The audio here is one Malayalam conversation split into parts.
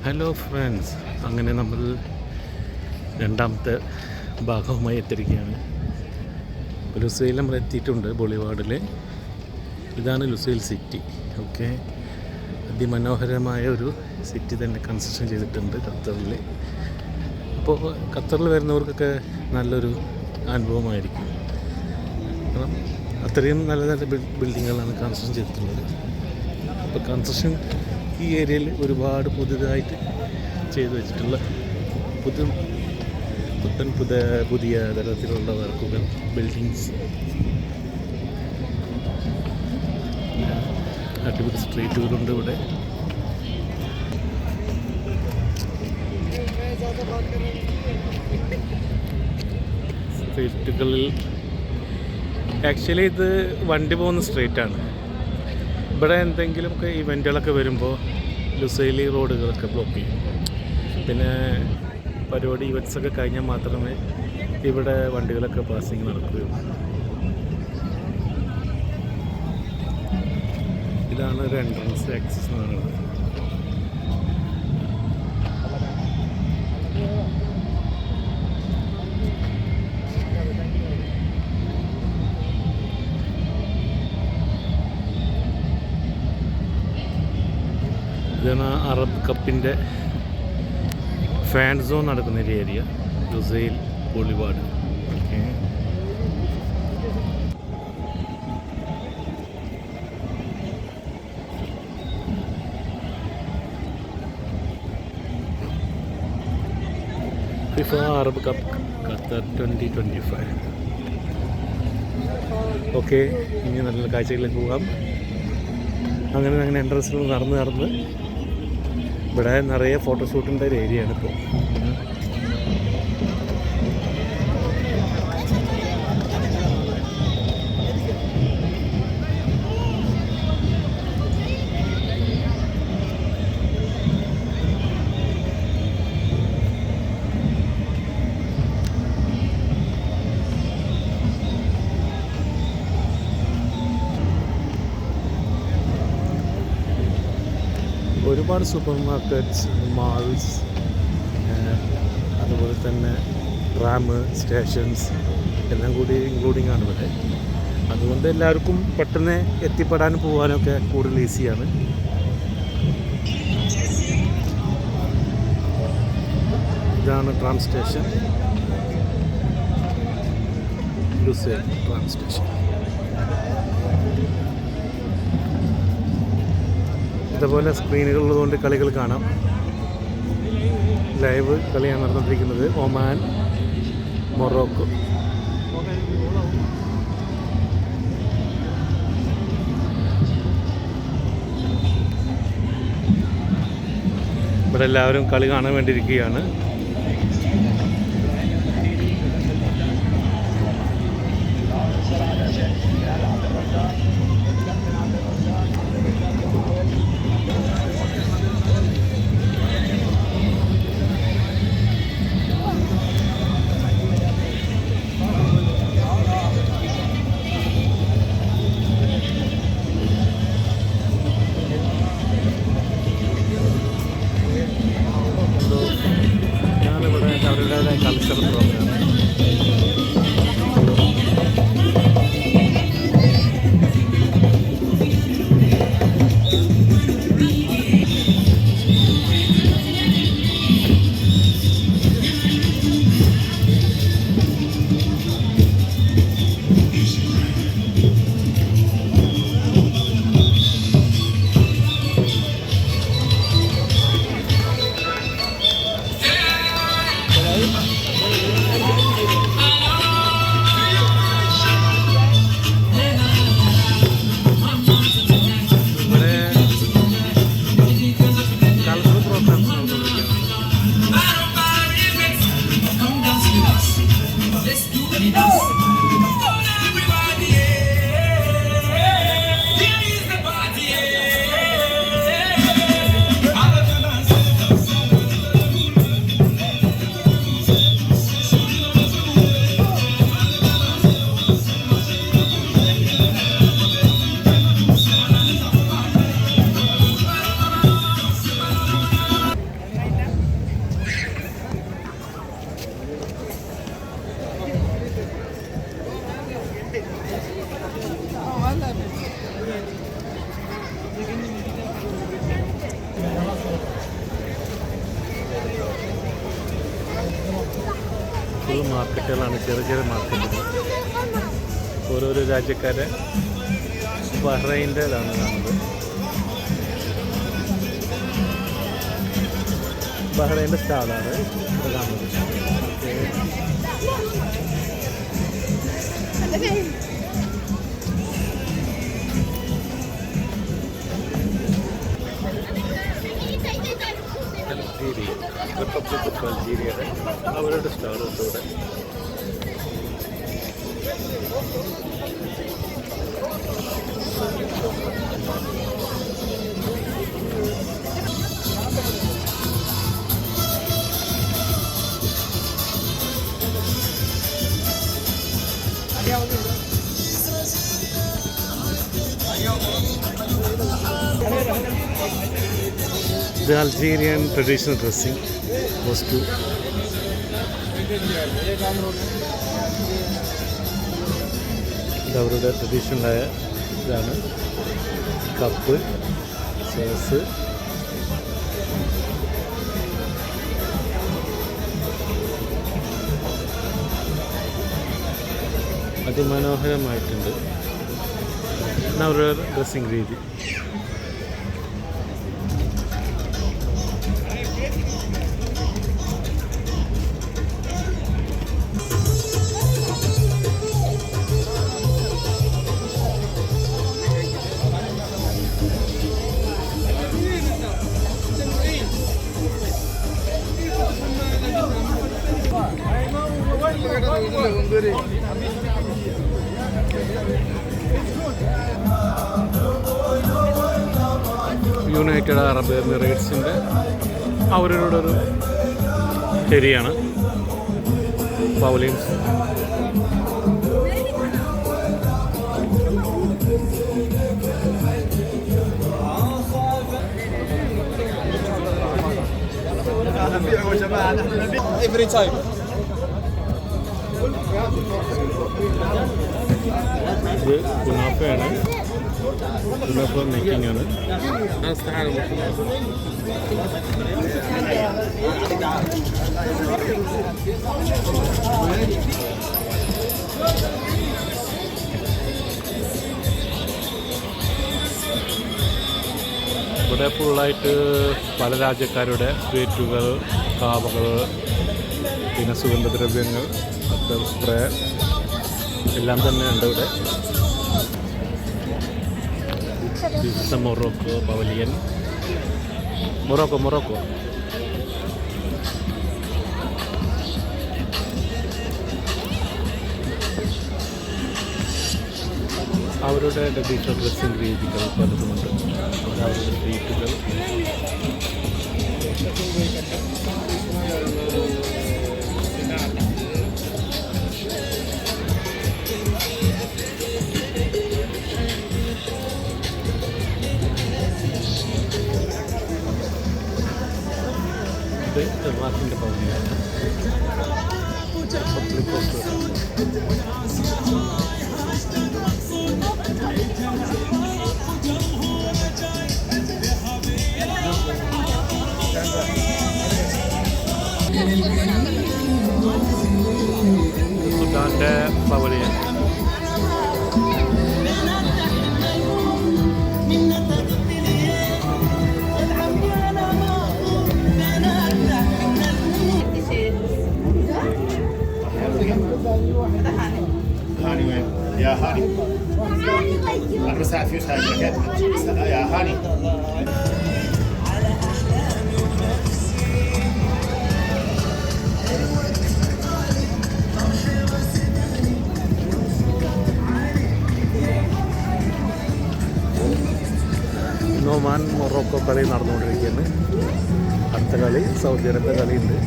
ഹലോ ഫ്രണ്ട്സ്, അങ്ങനെ നമ്മൾ രണ്ടാമത്തെ ഭാഗവുമായി എത്തിയിരിക്കുകയാണ്. ലുസൈൽ നമ്മൾ എത്തിയിട്ടുണ്ട്. ബോളിവാർഡിൽ ഇതാണ് ലുസൈൽ സിറ്റി. ഓക്കെ, അതിമനോഹരമായ ഒരു സിറ്റി തന്നെ കൺസ്ട്രക്ഷൻ ചെയ്തിട്ടുണ്ട് ഖത്തറിൽ. അപ്പോൾ ഖത്തറിൽ വരുന്നവർക്കൊക്കെ നല്ലൊരു അനുഭവമായിരിക്കും. കാരണം അത്രയും നല്ല നല്ല ബിൽഡിങ്ങുകളാണ് കൺസ്ട്രക്ഷൻ ചെയ്തിട്ടുള്ളത്. അപ്പോൾ കൺസ്ട്രക്ഷൻ ഈ ഏരിയയിൽ ഒരുപാട് പുതിയതായിട്ട് ചെയ്തു വെച്ചിട്ടുള്ള പുതിയ തരത്തിലുള്ള വർക്കുകൾ, ബിൽഡിങ്സ്, അടിപൊളി സ്ട്രീറ്റുകളുണ്ട് ഇവിടെ. സ്ട്രീറ്റുകളിൽ ആക്ച്വലി ഇത് വണ്ടി പോകുന്ന സ്ട്രീറ്റാണ്. ഇവിടെ എന്തെങ്കിലുമൊക്കെ ഇവൻറ്റുകളൊക്കെ വരുമ്പോൾ ലുസൈലി റോഡുകളൊക്കെ ബ്ലോക്ക് ചെയ്യും. പിന്നെ പരിപാടി ഇവൻറ്റ്സൊക്കെ കഴിഞ്ഞാൽ മാത്രമേ ഇവിടെ വണ്ടികളൊക്കെ പാസിങ് നടക്കുകയുള്ളൂ. ഇതാണ് ഒരു എൻട്രൻസ് ആക്സസ് എന്ന് പറയുന്നത്. ഇതാണ് അറബ് കപ്പിൻ്റെ ഫാൻ സോൺ നടക്കുന്ന ഒരു area, Lusail ബോളിവാർഡ്. Okay, FIFA Arab cup Qatar 2025. Okay, ഇനി നല്ല കാഴ്ചകളിലേക്ക് പോകാം. അങ്ങനെ എൻട്രൻസിൽ നടന്ന് ഇവിടെ നിറയെ ഫോട്ടോഷൂട്ടിൻ്റെ ഒരു ഏരിയയാണ് ഇപ്പോൾ. ഒരുപാട് സൂപ്പർ മാർക്കറ്റ്സ്, മാൾസ്, അതുപോലെ തന്നെ ട്രാം സ്റ്റേഷൻസ് എല്ലാം കൂടി ഇൻക്ലൂഡിങ് ആണ് ഇവിടെ. അതുകൊണ്ട് എല്ലാവർക്കും പെട്ടെന്ന് എത്തിപ്പെടാനും പോകാനൊക്കെ കൂടുതൽ ഈസിയാണ്. ഇതാണ് tram station, Lusail tram station. ഇതുപോലെ സ്ക്രീനുകളുള്ളതുകൊണ്ട് കളികൾ കാണാം. ലൈവ് കളിയാണ് നടന്നുകൊണ്ടിരിക്കുന്നത്. Oman, Morocco. ഇവിടെ എല്ലാവരും കളി കാണാൻ വേണ്ടിയിരിക്കുകയാണ്. Cultural programme. ഫുൾ മാർക്കറ്റുകളാണ്, ചെറിയ ചെറിയ മാർക്കറ്റുകൾ. ഓരോരോ രാജ്യക്കാരെ ബഹ്റൈൻ്റെ ഇതാണ് കാണുന്നത്. ബഹ്റൈൻ്റെ സ്റ്റാളാണ് ഇവിടെ കാണുന്നത്. അൾജീരിയ, റിപ്പബ്ലിക് ഓഫ് അൾജീരിയയുടെ അവരുടെ സ്റ്റാളുണ്ട് ഇവിടെ. The Algerian traditional dressing was to അവരുടെ ട്രഡീഷണലായ ഇതാണ്. കപ്പ്, സോസ്, അതിമനോഹരമായിട്ടുണ്ട് അവരുടെ ഡ്രസ്സിങ് രീതി. യുണൈറ്റഡ് അറബ് എമിറേറ്റ്സിൻ്റെ അവരുടെ ഒരു ശരിയാണ് പൗലിൻസ്. ഇത് കുനാഫയാണ്, കുനാഫ മേക്കിംഗ് ആണ്. ഇവിടെ ഫുള്ളായിട്ട് പല രാജ്യക്കാരുടെ സ്വീറ്റുകൾ, കാവകൾ, പിന്നെ സുഗന്ധദ്രവ്യങ്ങൾ, സ്പ്രേ എല്ലാം തന്നെ ഉണ്ട് ഇവിടെ. മൊറോക്കോ പവലിയൻ, മൊറോക്കോ അവരുടെ ട്രഡീഷണൽ ഡ്രസ്സിംഗ് രീതികൾ പലതുമുണ്ട്. അവരുടെ സ്ട്രീറ്റുകൾ, വാക്കിൻ്റെ പകുതിയാണ്. സുഡാൻ്റെ പവലിയൻ. هاني وين؟ يا هاني أنا بساعد فيوس هاي الجاكيت يا هاني. ഒമാൻ മൊറോക്കോ കളി നടന്നുകൊണ്ടിരിക്കുകയാണ്. അടുത്ത കളി സൗദി അറേബ്യ കളിയുണ്ട്.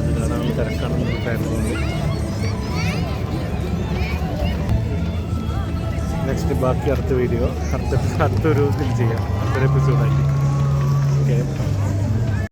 അത് കാണാൻ തിരക്കാണെന്ന് പറയുന്നുണ്ട്. നെക്സ്റ്റ് ബാക്കി അടുത്ത വീഡിയോ അടുത്തൊരു ഇതിൽ ചെയ്യാം, അടുത്തൊരു എപ്പിസോഡായിട്ട്.